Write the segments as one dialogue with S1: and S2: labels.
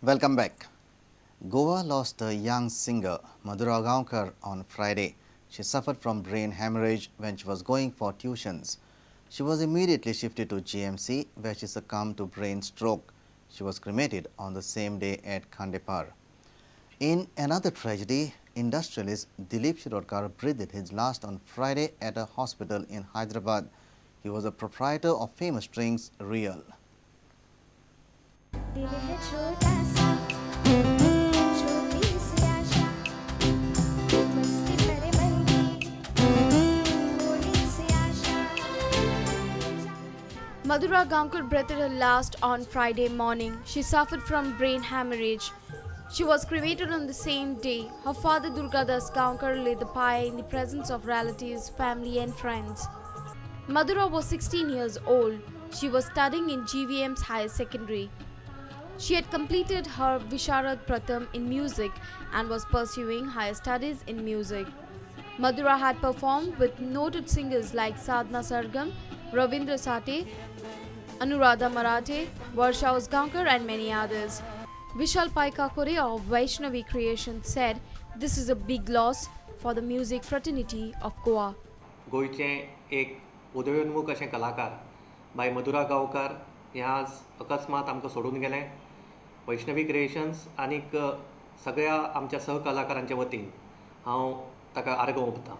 S1: Welcome back. Goa lost a young singer, Madhura Gaonkar, on Friday. She suffered from brain hemorrhage when she was going for tuitions. She was immediately shifted to GMC, where she succumbed to brain stroke. She was cremated on the same day at Khandepar. In another tragedy, industrialist Dilip Shirodkar breathed his last on Friday at a hospital in Hyderabad. He was a proprietor of famous drinks Real.
S2: Madhura Gaonkar breathed her last on Friday morning. She suffered from brain hemorrhage. She was cremated on the same day. Her father Durgadas Gaonkar laid the pyre in the presence of relatives, family and friends. Madhura was 16 years old. She was studying in GVM's higher secondary. She had completed her Visharad Pratham in music and was pursuing higher studies in music. Madhura had performed with noted singers like Sadhna Sargam, Ravindra Sate, Anuradha Marathe, Varsha Gaonkar and many others. Vishal Paikakore of Vaishnavi Creation said this is a big loss for the music fraternity of Goa.
S3: गोयचे एक उदयोन्मुख अशें कलाकार bye मधुरा गांवकार हे आज अकस्मात आमकां सोडून गेले. Vaishnavi creations आनीक सगळ्या आमच्या सहकलाकारांच्या वतीन हांव ताका आर्गां ओंपतां.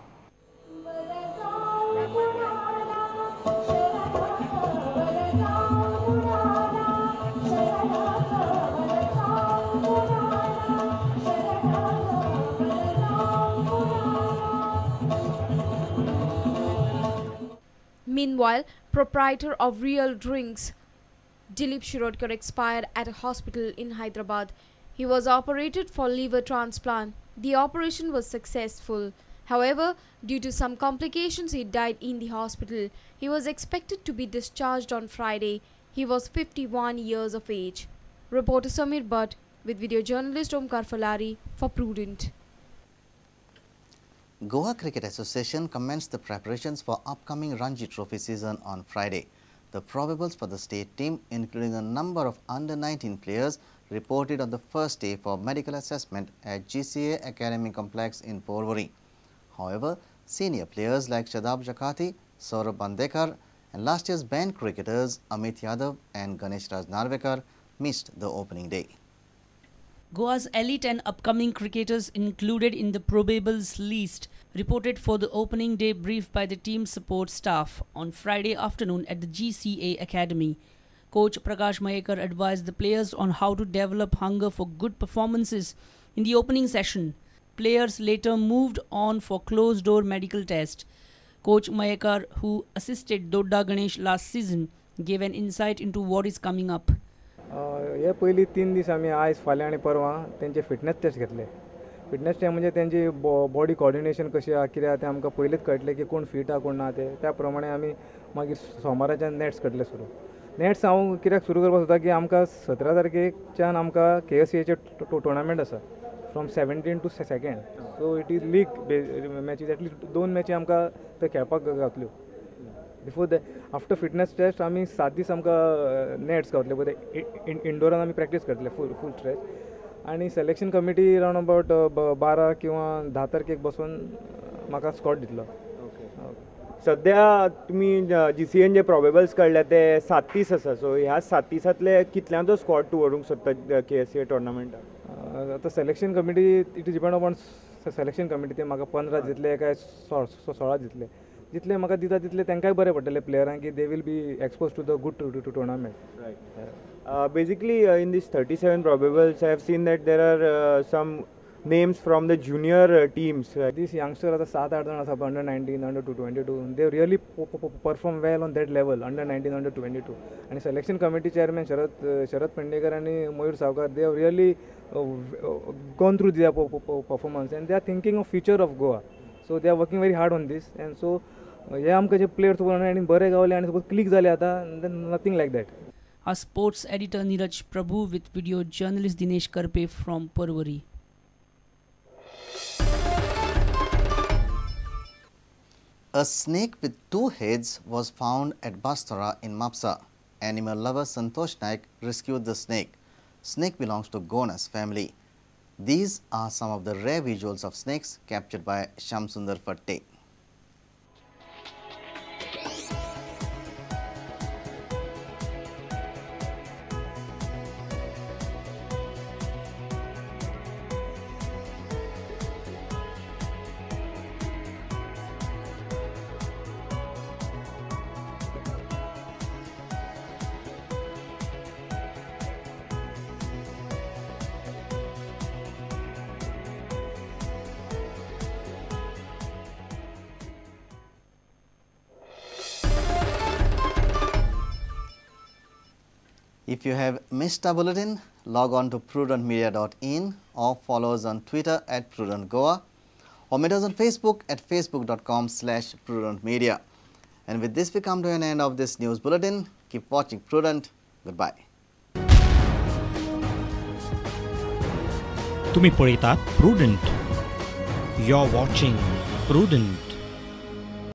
S2: Meanwhile, proprietor of Real Drinks, Dilip Shirodkar, expired at a hospital in Hyderabad. He was operated for liver transplant. The operation was successful. However, due to some complications, he died in the hospital. He was expected to be discharged on Friday. He was 51 years of age. Reporter Samir Bhatt with video journalist Omkar Falari for Prudent.
S1: Goa Cricket Association commenced the preparations for upcoming Ranji Trophy season on Friday. The probables for the state team, including a number of under-19 players, reported on the first day for medical assessment at GCA Academy Complex in Porvorim. However, senior players like Shadab Jakati, Saurabh Bandekar and last year's banned cricketers Amit Yadav and Ganesh Raj Narvekar missed the opening day.
S4: Goa's elite and upcoming cricketers included in the probables list reported for the opening day brief by the team support staff on Friday afternoon at the GCA Academy. Coach Prakash Mayekar advised the players on how to develop hunger for good performances in the opening session. Players later moved on for closed-door medical test. Coach Mayekar, who assisted Dodda Ganesh last season, gave an insight into what is coming up.
S5: हे पयली 3 दीस आमी आयज फाल्यां आनी परवां तेंचे fitness test घेतले. Fitness test म्हणजे तेंची बॉडी कोऑर्डिनेशन कशी आहा कितें आहा तें आमकां पयलींच कळटलें की कोण फिट आहा कोण ना तें. त्या प्रमाणे आमी मागीर सोमाराच्यान नेट्स करतले सुरू. नेट्स हांव कित्याक सुरू करपाक सोदता की आमकां 17 तारखेच्यान आमकां KSCAचे टुर्नामेंट आसा from 17 to 2nd. So it is league matches at least 2 मॅची आमकां थंय खेळपाक गावतल्यो. Before the after fitness test आमी 7 दीस आमकां नेट्स गावतले बट इंडोरान आमी प्रॅक्टीस करतले फूल स्ट्रेच. आनी सिलेक्शन कमिटी रावन अबावट 12 किंवा 10 तारखेक बसून म्हाका स्कॉट दितलो.
S6: सध्या तुम्ही GCN जे प्रोबेबल्स काडल्या ते 7 दीस आसा. सो ह्या 7 दिसांतले कितल्यांचो स्कॉट तूं व्हरूंक सोदता KSCA टुर्नामेंटाक?
S5: आतां selection committee it is depend upon selection committee. ते म्हाका 15 दितले काय 16 दितले. जितले म्हाका दिता तितले तांकांय बरें पडटले प्लेयरांक की they will be expose to the good tournament.
S6: Basically, in these 37 probables, I have seen that there are some names from the junior teams.
S5: These youngsters are 7-8 jana asa under 19, under 22. They really perform well on that level, under 19, under 22. And selection committee chairman Sharad Pendekar and Moyur Savkar, they have really gone through their performance and they are thinking of future of Goa. So they are working very hard on this. And so हे आमकां जे players आनी बरे गावले आनी suppose click जाले आतां then nothing like that.
S4: Our sports editor Neeraj Prabhu with video journalist Dinesh Karpe from Porvorim.
S1: A snake with 2 heads was found at Bastara in Mapsa. Animal lover Santosh Naik rescued the snake. snake belongs to Gonus family. These are some of the rare visuals of snakes captured by Shamsundar Fatte. If you have missed our bulletin, log on to prudentmedia.in or follow us on Twitter at Prudent Goa or meet us on Facebook at facebook.com/prudentmedia. And with this, we come to an end of this news bulletin. Keep watching Prudent. Goodbye.
S7: तुम्ही पळयतात prudent. You're watching Prudent.